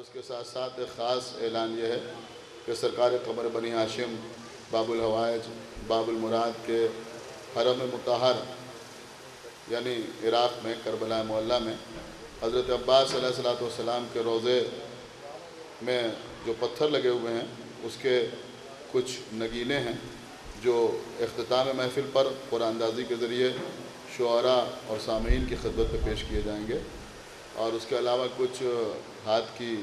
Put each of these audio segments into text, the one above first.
اس کے ساتھ ساتھ ایک خاص اعلان یہ ہے کہ سرکار قمر بنی ہاشم باب الحوائج باب المراد کے حرم مطہر یعنی عراق میں کربلا معلیٰ میں حضرت عباس علیہ السلام کے روضے میں جو پتھر لگے ہوئے ہیں اس کے کچھ نگینے ہیں جو اختتام محفل پر قرآن اندازی کے ذریعے شعراء اور سامعین کی خدمت میں پیش کیے جائیں گے، اور اس کے علاوہ کچھ ہاتھ کی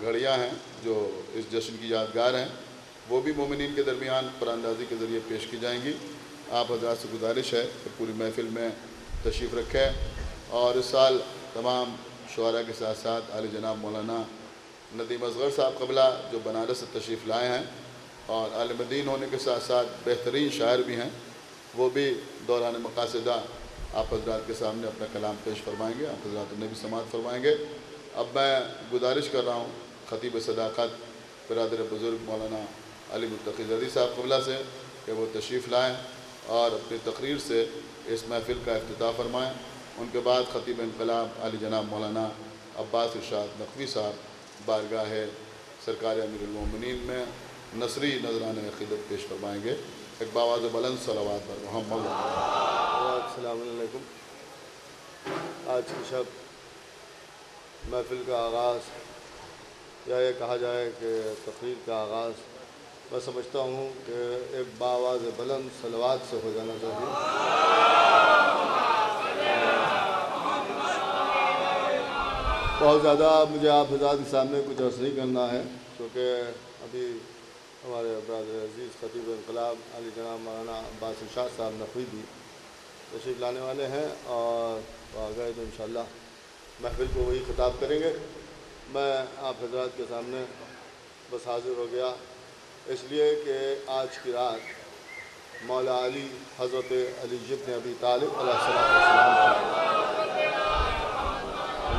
گھڑیاں ہیں جو اس جشن کی یادگار ہیں، وہ بھی مومنین کے درمیان قرآن اندازی کے ذریعے پیش کی جائیں گی۔ آپ حضرات سے گزارش ہے کہ پوری محفل میں تشریف رکھیں، اور اس سال تمام شعراء کے ساتھ ساتھ عالی جناب مولانا ندیم اصغر صاحب قبلہ جو بنارس سے تشریف لائے ہیں اور عالم دین ہونے کے ساتھ ساتھ بہترین شاعر بھی ہیں، وہ بھی دوران مقاصدہ آپ حضرات کے سامنے اپنا کلام پیش فرمائیں گے، آپ حضرات انہیں بھی سماعت فرمائیں گے۔ اب میں گزارش کر رہا ہوں خطیب صداقت برادر بزرگ مولانا علی متقی زردی صاحب قبلہ سے کہ وہ تشریف لائیں اور اپنی تقریر سے اس محفل کا افتتاح فرمائیں۔ ان کے بعد خطیب انقلاب علی جناب مولانا عباس ارشاد نقوی صاحب بارگاہ سرکار امیر المومنین میں نثری نذرانہ عقیدت پیش فرمائیں گے۔ ایک باواز بلند صلوات پر محمد۔ السلام علیکم۔ آج کی شب محفل کا آغاز یا یہ کہا جائے کہ تقریر کا آغاز میں سمجھتا ہوں کہ ایک باواز بلند صلوات سے ہو جانا چاہیے۔ بہت زیادہ مجھے آپ حضرات کے سامنے کچھ عرض نہیں کرنا ہے، کیونکہ ابھی ہمارے برادر عزیز خطیب انقلاب علی جناب مولانا عباس ارشاد صاحب نقوی بھی تشریف لانے والے ہیں، اور آگے تو انشاءاللہ محفل کو وہی خطاب کریں گے۔ میں آپ حضرات کے سامنے بس حاضر ہو گیا اس لیے کہ آج کی رات مولا علی حضرت علی ابن ابی طالب علیہ السلام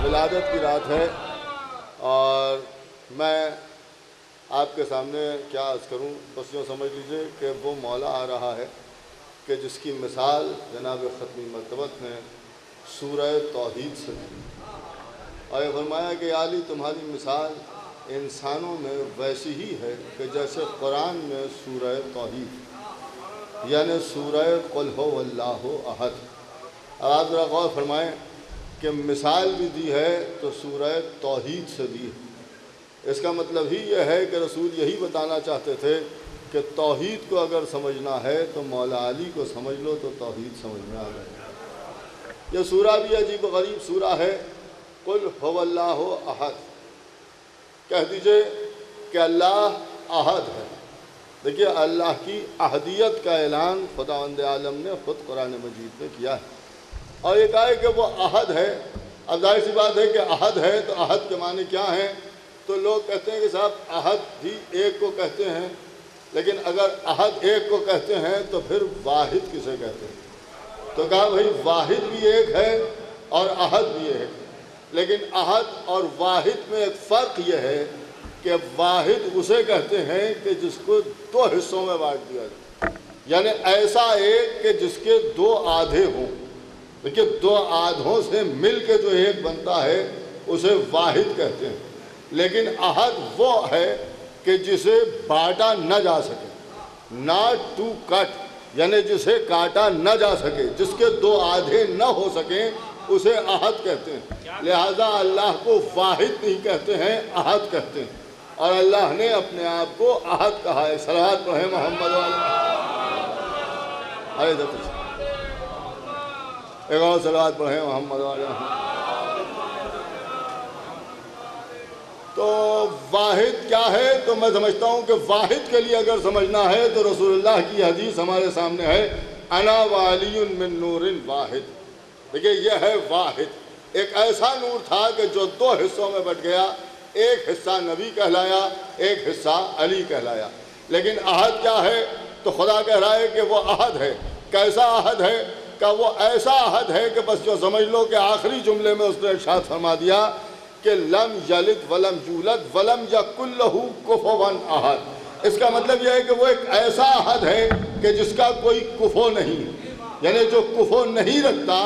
ولادت کی رات ہے، اور میں آپ کے سامنے کیا عرض کروں، بس یوں سمجھ لیجئے کہ وہ مولا آ رہا ہے کہ جس کی مثال جناب ختمی مرتبت نے سورہ توحید سے دی، اور یہ فرمایا کہ علی تمہاری مثال انسانوں میں ویسی ہی ہے کہ جیسے قرآن میں سورہ توحید یعنی سورہ قل ہو اللہ احد۔ اب آپ ذرا غور فرمائیں کہ مثال بھی دی ہے تو سورہ توحید سے دی ہے۔ اس کا مطلب ہی یہ ہے کہ رسول یہی بتانا چاہتے تھے کہ توحید کو اگر سمجھنا ہے تو مولا علی کو سمجھ لو تو توحید سمجھ میں آ گئے۔ یہ سورہ بھی عجیب و غریب سورہ ہے، قل هو اللہ احد، کہہ دیجئے کہ اللہ احد ہے۔ دیکھیے اللہ کی احدیت کا اعلان خداوند عالم نے خود قرآن مجید میں کیا ہے، اور یہ کہا ہے کہ وہ احد ہے۔ اب ظاہر سی بات ہے کہ احد ہے تو احد کے معنی کیا ہیں؟ تو لوگ کہتے ہیں کہ صاحب احد بھی ایک کو کہتے ہیں، لیکن اگر احد ایک کو کہتے ہیں تو پھر واحد کسے کہتے ہیں؟ تو کہا بھائی واحد بھی ایک ہے اور احد بھی ایک ہے، لیکن احد اور واحد میں ایک فرق یہ ہے کہ واحد اسے کہتے ہیں کہ جس کو دو حصوں میں بانٹ دیا جائے، یعنی ایسا ایک کہ جس کے دو آدھے ہوں۔ دیکھیے دو آدھوں سے مل کے جو ایک بنتا ہے اسے واحد کہتے ہیں، لیکن احد وہ ہے کہ جسے بانٹا نہ جا سکے، not to cut، یعنی جسے کاٹا نہ جا سکے، جس کے دو آدھے نہ ہو سکیں اسے احد کہتے ہیں۔ لہذا اللہ کو واحد نہیں کہتے ہیں، احد کہتے ہیں، اور اللہ نے اپنے آپ کو احد کہا ہے۔ صلوات پڑھیں محمد ایک اور صلوات پڑھیں محمد تو واحد کیا ہے؟ تو میں سمجھتا ہوں کہ واحد کے لیے اگر سمجھنا ہے تو رسول اللہ کی حدیث ہمارے سامنے ہے، انا وعلی من نور واحد۔ دیکھیے یہ ہے واحد، ایک ایسا نور تھا کہ جو دو حصوں میں بٹ گیا، ایک حصہ نبی کہلایا، ایک حصہ علی کہلایا۔ لیکن احد کیا ہے؟ تو خدا کہہ رہا ہے کہ وہ احد ہے۔ کیسا احد ہے؟ کہ وہ ایسا احد ہے کہ بس جو سمجھ لو کہ آخری جملے میں اس نے ارشاد فرما دیا کہ لم یلد ولم یولد ولم یکن لہ کفوا احد۔ اس کا مطلب یہ ہے کہ وہ ایک ایسا احد ہے کہ جس کا کوئی کفو نہیں، یعنی جو کفو نہیں رکھتا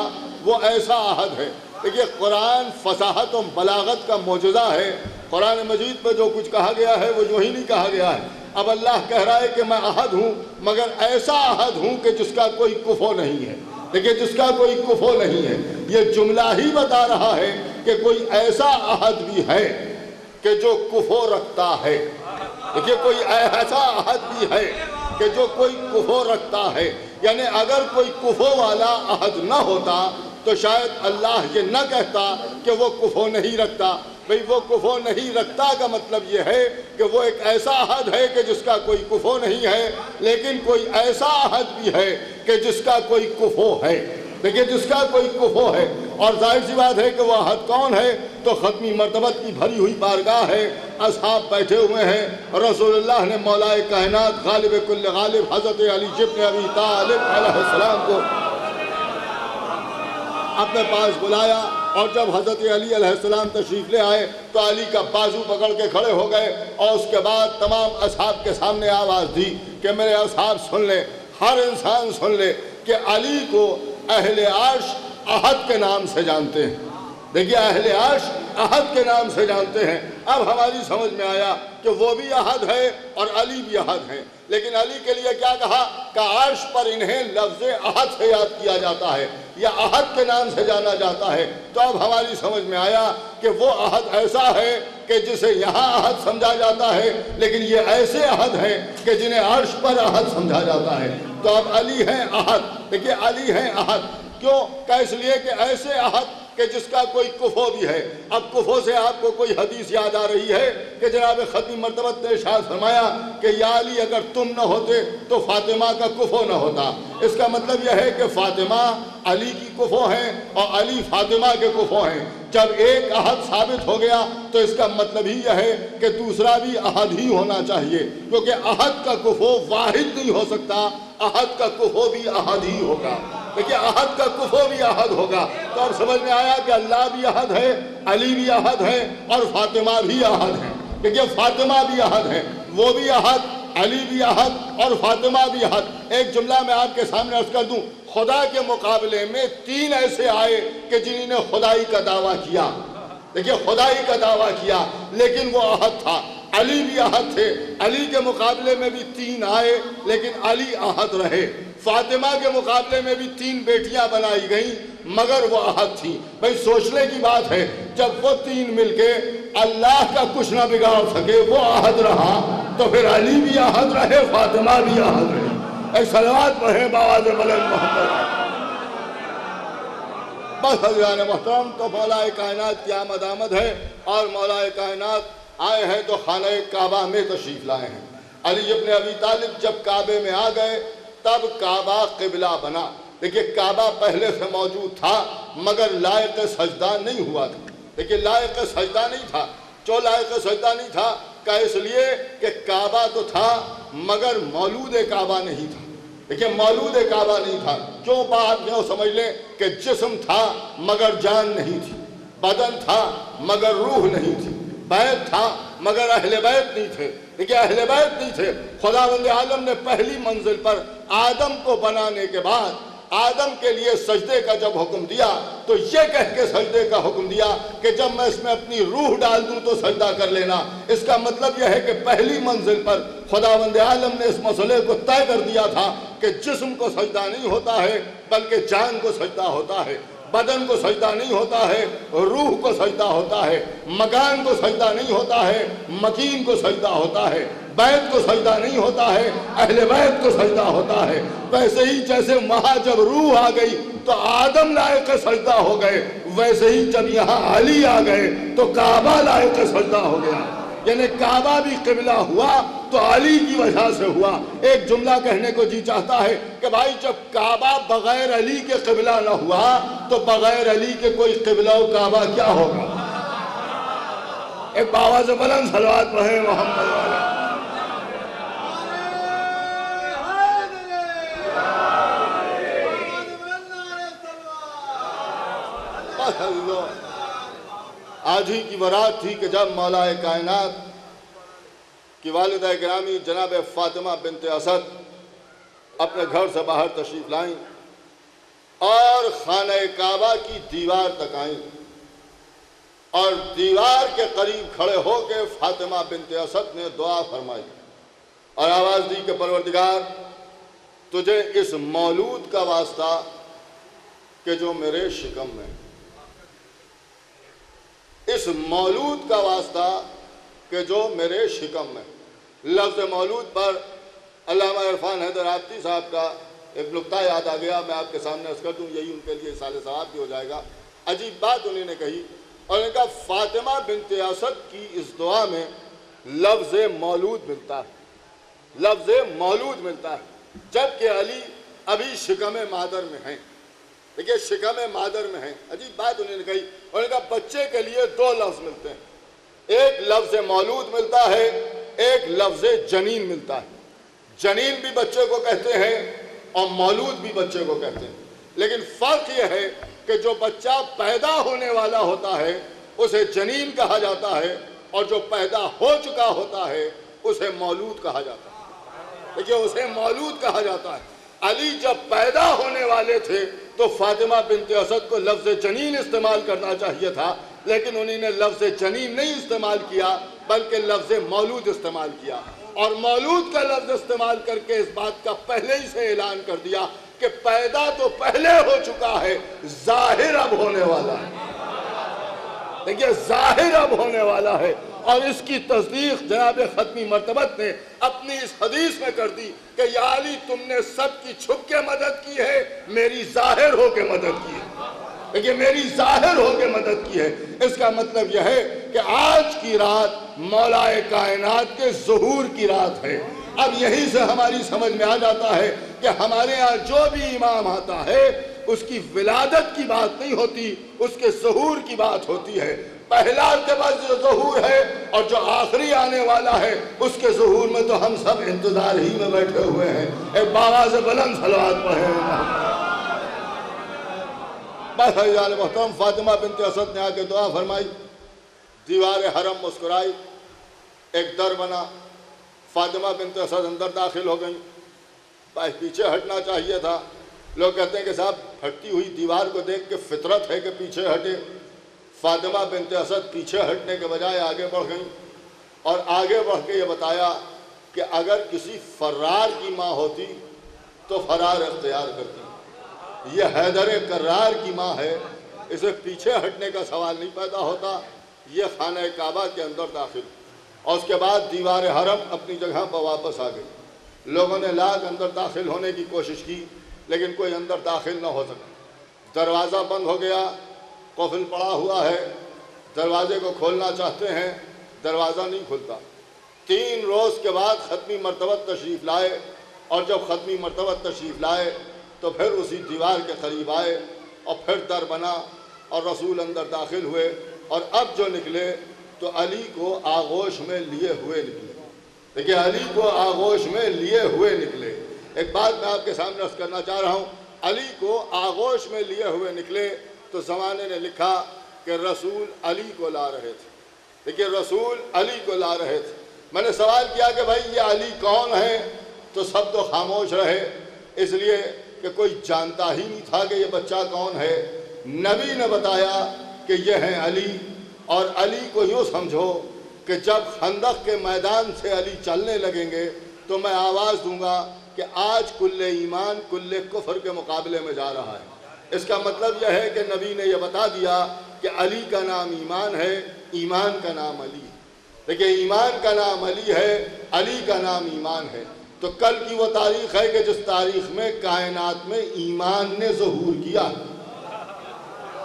وہ ایسا احد ہے۔ دیکھیے قرآن فصاحت و بلاغت کا معجزہ ہے قرآن مجید میں جو کچھ کہا گیا ہے وہ یوں ہی نہیں کہا گیا ہے۔ اب اللہ کہہ رہا ہے کہ میں احد ہوں، مگر ایسا احد ہوں کہ جس کا کوئی کفو نہیں ہے۔ دیکھیں، جس کا کوئی کفو نہیں ہے، یہ جملہ ہی بتا رہا ہے کہ کوئی ایسا احد بھی ہے کہ جو کفو رکھتا ہے۔ دیکھیں، کوئی ایسا احد بھی ہے کہ جو کوئی کفو رکھتا ہے، یعنی اگر کوئی کفو والا احد نہ ہوتا تو شاید اللہ یہ نہ کہتا کہ وہ کفو نہیں رکھتا۔ بھئی وہ کفو نہیں رکھتا کا مطلب یہ ہے کہ وہ ایک ایسا احد ہے کہ جس کا کوئی کفو نہیں ہے، لیکن کوئی ایسا احد بھی ہے کہ جس کا کوئی کفو ہے۔ دیکھیں، جس کا کوئی کفو ہے، اور ظاہر سی بات ہے کہ وہ احد کون ہے؟ تو ختمی مرتبت کی بھری ہوئی بارگاہ ہے، اصحاب بیٹھے ہوئے ہیں، رسول اللہ نے مولا کائنات غالب کل غالب حضرت علی ابن ابی طالب علیہ السلام کو اپنے پاس بلایا، اور جب حضرت علی علیہ السلام تشریف لے آئے تو علی کا بازو پکڑ کے کھڑے ہو گئے، اور اس کے بعد تمام اصحاب کے سامنے آواز دی کہ میرے اصحاب سن لیں، ہر انسان سن لے کہ علی کو اہل عرش احد کے نام سے جانتے ہیں۔ دیکھیے، اہل عرش احد کے نام سے جانتے ہیں۔ اب ہماری سمجھ میں آیا کہ وہ بھی احد ہے اور علی بھی احد ہے، لیکن علی کے لیے کیا کہا کہ عرش پر انہیں لفظ احد سے یاد کیا جاتا ہے یا احد کے نام سے جانا جاتا ہے۔ تو اب ہماری سمجھ میں آیا کہ وہ احد ایسا ہے کہ جسے یہاں احد سمجھا جاتا ہے، لیکن یہ ایسے احد ہیں کہ جنہیں عرش پر احد سمجھا جاتا ہے۔ تو اب علی ہیں احد۔ دیکھیے، علی ہیں احد کیوں؟ کہ اس لیے کہ ایسے احد کہ جس کا کوئی کفو بھی ہے۔ اب کفو سے آپ کو کوئی حدیث یاد آ رہی ہے کہ جناب ختمی مرتبت نے ارشاد فرمایا کہ یا علی، اگر تم نہ ہوتے تو فاطمہ کا کفو نہ ہوتا۔ اس کا مطلب یہ ہے کہ فاطمہ علی کی کفو ہیں اور علی فاطمہ کے کفو ہیں۔ جب ایک احد ثابت ہو گیا تو اس کا مطلب ہی یہ ہے کہ دوسرا بھی احد ہی ہونا چاہیے، کیونکہ احد کا کفو واحد نہیں ہو سکتا، احد کا کفو بھی احد ہی ہوگا۔ دیکھیے، احد کا کفو بھی احد ہوگا۔ تو اب سمجھ میں آیا کہ اللہ بھی احد ہے، علی بھی احد ہے، اور فاطمہ بھی احد ہے۔ دیکھیے، فاطمہ بھی احد ہے، وہ بھی احد، علی بھی احد اور فاطمہ بھی احد۔ ایک جملہ میں آپ کے سامنے عرض کر دوں، خدا کے مقابلے میں 3 ایسے آئے کہ جنہوں نے خدائی کا دعویٰ کیا۔ دیکھیے، خدائی کا دعویٰ کیا، لیکن وہ احد تھا۔ علی بھی احد تھے، علی کے مقابلے میں بھی 3 آئے لیکن علی احد رہے۔ فاطمہ کے مقابلے میں بھی 3 بیٹیاں بنائی گئیں مگر وہ احد تھیں۔ بھئی سوچنے کی بات ہے، جب وہ 3 مل کے اللہ کا کچھ نہ بگاڑ سکے، وہ احد رہا، تو پھر علی بھی احد رہے، فاطمہ بھی احد رہے۔ ایک صلوات پڑھیں بآواز بلند محمد۔ بس حضران محترم، تو مولا کائنات کی آمد آمد ہے، اور مولا کائنات آئے ہیں تو خانہ کعبہ میں تشریف لائے ہیں۔ علی ابن ابی طالب جب کعبے میں آ گئے تب کعبہ قبلہ بنا۔ دیکھیے، کعبہ پہلے سے موجود تھا مگر لائق سجدہ نہیں ہوا تھا۔ دیکھیے، لائق سجدہ نہیں تھا۔ جو لائق سجدہ نہیں تھا کہ اس لیے کہ کعبہ تو تھا مگر مولود کعبہ نہیں تھا۔ دیکھیے، مولود کعبہ نہیں تھا۔ کیوں؟ بات یوں سمجھ لیں کہ جسم تھا مگر جان نہیں تھی، بدن تھا مگر روح نہیں تھی، بیت تھا مگر اہل بیت نہیں تھے۔ دیکھیے، اہل بیت نہیں تھے۔ خداوند عالم نے پہلی منزل پر آدم کو بنانے کے بعد آدم کے لیے سجدے کا جب حکم دیا تو یہ کہہ کے سجدے کا حکم دیا کہ جب میں اس میں اپنی روح ڈال دوں تو سجدہ کر لینا۔ اس کا مطلب یہ ہے کہ پہلی منزل پر خداوند عالم نے اس مسئلے کو طے کر دیا تھا کہ جسم کو سجدہ نہیں ہوتا ہے بلکہ جان کو سجدہ ہوتا ہے، بدن کو سجدہ نہیں ہوتا ہے، روح کو سجدہ ہوتا ہے، مکان کو سجدہ نہیں ہوتا ہے، مکین کو سجدہ ہوتا ہے، بیت کو سجدہ نہیں ہوتا ہے، اہل بیت کو سجدہ ہوتا ہے۔ ویسے ہی جیسے وہاں جب روح آ گئی تو آدم لائق سجدہ ہو گئے، ویسے ہی جب یہاں علی آ گئے تو کعبہ لائق سجدہ ہو گیا۔ یعنی کعبہ بھی قبلہ ہوا تو علی کی وجہ سے ہوا۔ ایک جملہ کہنے کو جی چاہتا ہے کہ بھائی جب کعبہ بغیر علی کے قبلہ نہ ہوا تو بغیر علی کے کوئی قبلہ و کعبہ کیا ہوگا؟ ایک بآواز بلند صلوات پڑھیں محمد والا۔ آج ہی کی برات تھی کہ جب مولا کائنات کی والدہ گرامی جناب فاطمہ بنت اسد اپنے گھر سے باہر تشریف لائیں اور خانہ کعبہ کی دیوار تک آئیں۔ اور دیوار کے قریب کھڑے ہو کے فاطمہ بنت اسد نے دعا فرمائی اور آواز دی کہ پروردگار تجھے اس مولود کا واسطہ کہ جو میرے شکم میں، اس مولود کا واسطہ کہ جو میرے شکم میں۔ لفظ مولود پر علامہ عرفان حیدر آبادی صاحب کا ایک نقطہ یاد آ گیا، میں آپ کے سامنے عرض کر دوں، یہی ان کے لیے اصال ثواب بھی ہو جائے گا۔ عجیب بات انہوں نے کہی اور انہوں نے کہا فاطمہ بنت اسد کی اس دعا میں لفظ مولود ملتا ہے، لفظ مولود ملتا ہے، جبکہ علی ابھی شکم مادر میں ہیں۔ دیکھیے شکم مادر میں ہیں، عجیب بات انہوں نے کہی، انہوں نے کہا بچے کے لیے دو لفظ ملتے ہیں، ایک لفظ مولود ملتا ہے، ایک لفظ جنین ملتا ہے۔ جنین بھی بچے کو کہتے ہیں اور مولود بھی بچے کو کہتے ہیں، لیکن فرق یہ ہے کہ جو بچہ پیدا ہونے والا ہوتا ہے اسے جنین کہا جاتا ہے اور جو پیدا ہو چکا ہوتا ہے اسے مولود کہا جاتا ہے۔ دیکھیے اسے مولود کہا جاتا ہے۔ علی جب پیدا ہونے والے تھے تو فاطمہ بنت اسد کو لفظ جنین استعمال کرنا چاہیے تھا، لیکن انہوں نے لفظ جنین نہیں استعمال کیا بلکہ لفظ مولود استعمال کیا، اور مولود کا لفظ استعمال کر کے اس بات کا پہلے ہی سے اعلان کر دیا کہ پیدا تو پہلے ہو چکا ہے، ظاہر اب ہونے والا ہے۔ دیکھیے ظاہر اب ہونے والا ہے، اور اس کی تصدیق جناب ختمی مرتبت نے اپنی اس حدیث میں کر دی کہ یا علی تم نے سب کی چھپ کے مدد کی ہے، میری ظاہر ہو کے مدد کی ہے۔ دیکھیے میری ظاہر ہو کے مدد کی ہے، اس کا مطلب یہ ہے کہ آج کی رات مولا کائنات کے ظہور کی رات ہے۔ اب یہیں سے ہماری سمجھ میں آ جاتا ہے کہ ہمارے ہاں جو بھی امام آتا ہے اس کی ولادت کی بات نہیں ہوتی، اس کے ظہور کی بات ہوتی ہے۔ پہلا کے بعد جو ظہور ہے اور جو آخری آنے والا ہے اس کے ظہور میں تو ہم سب انتظار ہی میں بیٹھے ہوئے ہیں۔ ایک باواز بلند صلوات پڑھیں۔ بس حضرت محترم فاطمہ بنت اسد نے آ کے دعا فرمائی، دیوار حرم مسکرائی، ایک در بنا، فاطمہ بنت اسد اندر داخل ہو گئیں۔ پیچھے ہٹنا چاہیے تھا، لوگ کہتے ہیں کہ صاحب ہٹتی ہوئی دیوار کو دیکھ کے فطرت ہے کہ پیچھے ہٹے۔ فاطمہ بنت اسد پیچھے ہٹنے کے بجائے آگے بڑھ گئیں اور آگے بڑھ کے یہ بتایا کہ اگر کسی فرار کی ماں ہوتی تو فرار اختیار کرتی، یہ حیدر کرار کی ماں ہے، اسے پیچھے ہٹنے کا سوال نہیں پیدا ہوتا، یہ خانہ کعبہ کے اندر داخل، اور اس کے بعد دیوار حرم اپنی جگہ پر واپس آ گئی۔ لوگوں نے لاکھ اندر داخل ہونے کی کوشش کی لیکن کوئی اندر داخل نہ ہو سکا، دروازہ بند ہو گیا، قفل پڑا ہوا ہے، دروازے کو کھولنا چاہتے ہیں، دروازہ نہیں کھلتا۔ 3 روز کے بعد ختمی مرتبت تشریف لائے، اور جب ختمی مرتبت تشریف لائے تو پھر اسی دیوار کے قریب آئے اور پھر در بنا اور رسول اندر داخل ہوئے، اور اب جو نکلے تو علی کو آغوش میں لیے ہوئے نکلے۔ دیکھیں علی کو آغوش میں لیے ہوئے نکلے۔ ایک بات میں آپ کے سامنے عرض کرنا چاہ رہا ہوں، علی کو آغوش میں لیے ہوئے نکلے تو زمانے نے لکھا کہ رسول علی کو لا رہے تھے۔ دیکھیں رسول علی کو لا رہے تھے۔ میں نے سوال کیا کہ بھائی یہ علی کون ہے، تو سب تو خاموش رہے، اس لیے کہ کوئی جانتا ہی نہیں تھا کہ یہ بچہ کون ہے۔ نبی نے بتایا کہ یہ ہیں علی، اور علی کو یوں سمجھو کہ جب خندق کے میدان سے علی چلنے لگیں گے تو میں آواز دوں گا کہ آج کل ایمان کل کفر کے مقابلے میں جا رہا ہے۔ اس کا مطلب یہ ہے کہ نبی نے یہ بتا دیا کہ علی کا نام ایمان ہے، ایمان کا نام علی ہے۔ دیکھیں ایمان کا نام علی ہے، علی کا نام ایمان ہے۔ تو کل کی وہ تاریخ ہے کہ جس تاریخ میں کائنات میں ایمان نے ظہور کیا۔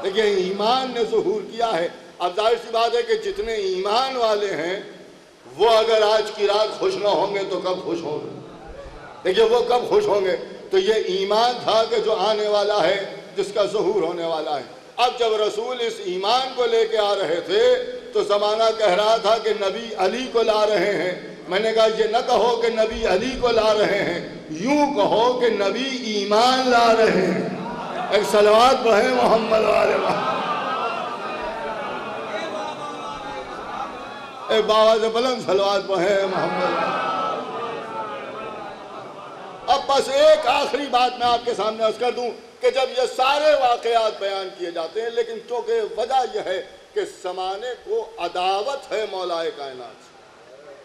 دیکھیں ایمان نے ظہور کیا ہے۔ اب ظاہر سی بات ہے کہ جتنے ایمان والے ہیں وہ اگر آج کی رات خوش نہ ہوں گے تو کب خوش ہوں گے؟ دیکھیں وہ کب خوش ہوں گے؟ تو یہ ایمان تھا کہ جو آنے والا ہے، جس کا ظہور ہونے والا ہے۔ اب جب رسول اس ایمان کو لے کے آ رہے تھے تو زمانہ کہہ رہا تھا کہ نبی علی کو لا رہے ہیں۔ میں نے کہا یہ نہ کہو کہ نبی علی کو لا رہے ہیں، یوں کہو کہ نبی ایمان لا رہے ہیں۔ ایک صلوات پڑھیں محمد والے محمد۔ ایک باواز بلند صلوات پڑھیں محمد۔ اب بس ایک آخری بات میں آپ کے سامنے عرض کر دوں کہ جب یہ سارے واقعات بیان کیے جاتے ہیں، لیکن چونکہ وجہ یہ ہے کہ زمانے کو عداوت ہے مولائے کائنات سے۔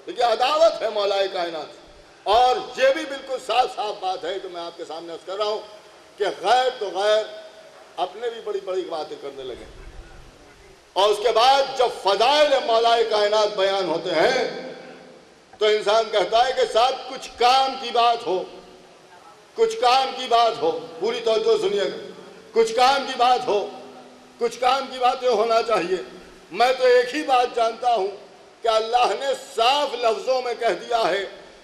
دیکھیے عداوت ہے مولائے کائنات سے، اور یہ بھی بالکل صاف صاف بات ہے جو میں آپ کے سامنے عرض کر رہا ہوں کہ غیر تو غیر اپنے بھی بڑی بڑی باتیں کرنے لگے، اور اس کے بعد جب فضائل مولائے کائنات بیان ہوتے ہیں تو انسان کہتا ہے کہ صاحب کچھ کام کی بات ہو، کچھ کام کی بات ہو، پوری توجہ سنیے گا، کچھ کام کی بات ہو، کچھ کام کی باتیں ہونا چاہیے۔ میں تو ایک ہی بات جانتا ہوں کہ اللہ نے صاف لفظوں میں کہہ دیا ہے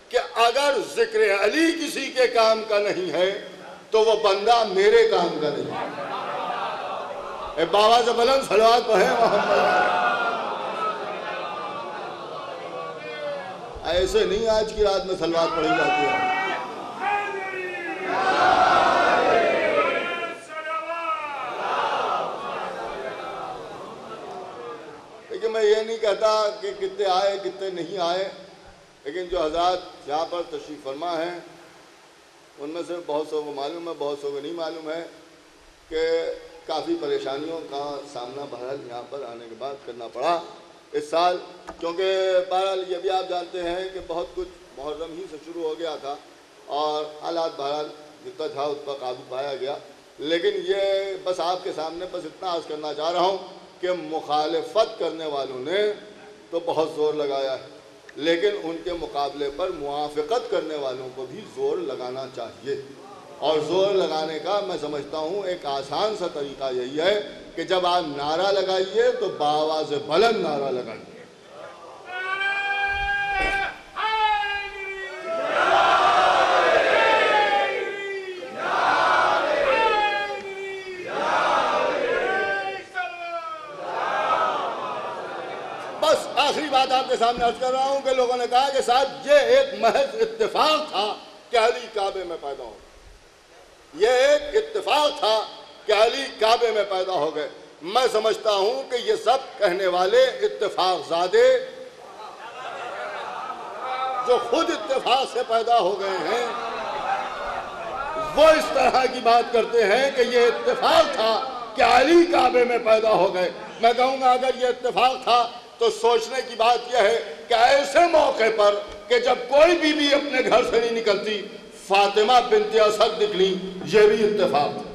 کہ اگر ذکر علی کسی کے کام کا نہیں ہے تو وہ بندہ میرے کام کا نہیں ہے۔ اے بابا سے بلند صلوات پڑھیں محمد۔ ایسے نہیں آج کی رات میں صلوات پڑھی جاتی ہے۔ لیکن میں یہ نہیں کہتا کہ کتنے آئے کتنے نہیں آئے، لیکن جو حضرات یہاں پر تشریف فرما ہیں ان میں سے بہت سو کو معلوم ہے، بہت سو کو نہیں معلوم ہے کہ کافی پریشانیوں کا سامنا بہرحال یہاں پر آنے کے بعد کرنا پڑا اس سال، کیونکہ بہرحال یہ بھی آپ جانتے ہیں کہ بہت کچھ محرم ہی سے شروع ہو گیا تھا اور حالات بہرحال جتنا تھا اس پر قابو پایا گیا۔ لیکن یہ بس آپ کے سامنے بس اتنا عرض کرنا چاہ رہا ہوں کہ مخالفت کرنے والوں نے تو بہت زور لگایا ہے، لیکن ان کے مقابلے پر موافقت کرنے والوں کو بھی زور لگانا چاہیے، اور زور لگانے کا میں سمجھتا ہوں ایک آسان سا طریقہ یہی ہے کہ جب آپ نعرہ لگائیے تو بآواز بلند نعرہ لگائیے۔ بس آخری بات آپ کے سامنے عرض کر رہا ہوں کہ لوگوں نے کہا کہ صاحب یہ ایک محض اتفاق تھا کہ علی کعبے میں پیدا ہو گئے، یہ ایک اتفاق تھا کہ علی کعبے میں پیدا ہو گئے۔ میں سمجھتا ہوں کہ یہ سب کہنے والے اتفاق زادے جو خود اتفاق سے پیدا ہو گئے ہیں وہ اس طرح کی بات کرتے ہیں کہ یہ اتفاق تھا کہ علی کعبے میں پیدا ہو گئے۔ میں کہوں گا اگر یہ اتفاق تھا تو سوچنے کی بات یہ ہے کہ ایسے موقع پر کہ جب کوئی بی بی اپنے گھر سے نہیں نکلتی، فاطمہ بنت اسد نکلی، یہ بھی اتفاق تھا،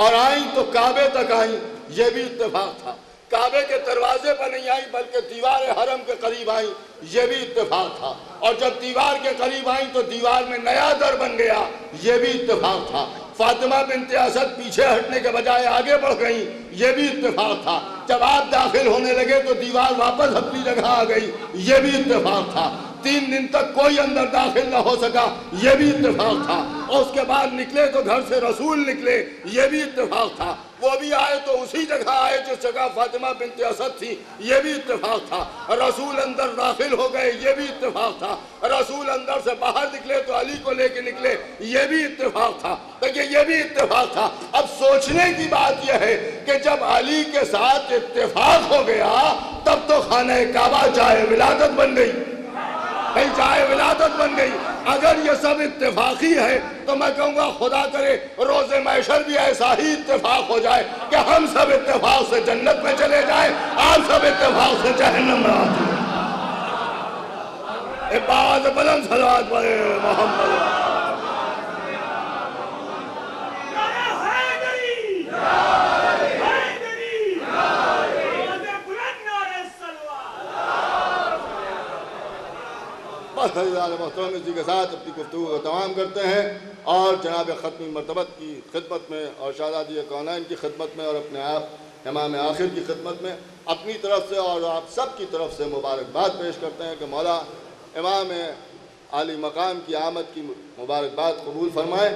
اور آئیں تو کعبے تک آئیں، یہ بھی اتفاق تھا، کعبے کے دروازے پر نہیں آئیں بلکہ دیوار حرم کے قریب آئیں، یہ بھی اتفاق تھا، اور جب دیوار کے قریب آئیں تو دیوار میں نیا در بن گیا، یہ بھی اتفاق تھا، فاطمہ بنت اسد پیچھے ہٹنے کے بجائے آگے بڑھ گئیں، یہ بھی اتفاق تھا، جب آپ داخل ہونے لگے تو دیوار واپس اپنی جگہ آ گئی، یہ بھی اتفاق تھا، 3 دن تک کوئی اندر داخل نہ ہو سکا، یہ بھی اتفاق تھا، اور اس کے بعد نکلے تو گھر سے رسول نکلے، یہ بھی اتفاق تھا، وہ بھی آئے تو اسی جگہ آئے جس جگہ فاطمہ بنت اسد تھی، یہ بھی اتفاق تھا، رسول اندر داخل ہو گئے، یہ بھی اتفاق تھا، رسول اندر سے باہر نکلے تو علی کو لے کے نکلے، یہ بھی اتفاق تھا، دیکھیں یہ بھی اتفاق تھا۔ اب سوچنے کی بات یہ ہے کہ جب علی کے ساتھ اتفاق ہو گیا تب تو خانہ کعبہ جائے ولادت بن گئی، جائے ولادت بن گئی۔ اگر یہ سب اتفاقی ہے تو میں کہوں گا خدا کرے روز محشر بھی ایسا ہی اتفاق ہو جائے کہ ہم سب اتفاق سے جنت میں چلے جائیں، آپ سب اتفاق سے جہنم میں آتے ہیں۔ ایک باز بلند صلوات پڑھے محمد۔ محترم اسی کے ساتھ اپنی گفتگو کو تمام کرتے ہیں اور جناب ختمی مرتبت کی خدمت میں اور شہزادی کونین کی خدمت میں اور اپنے آپ امام آخر کی خدمت میں اپنی طرف سے اور آپ سب کی طرف سے مبارکباد پیش کرتے ہیں کہ مولا امام عالی مقام کی آمد کی مبارکباد قبول فرمائیں،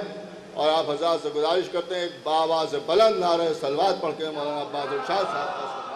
اور آپ حضرات سے گزارش کرتے ہیں ایک بآواز بلند نعرہ صلوات پڑھ کے مولانا عباس ارشاد صاحب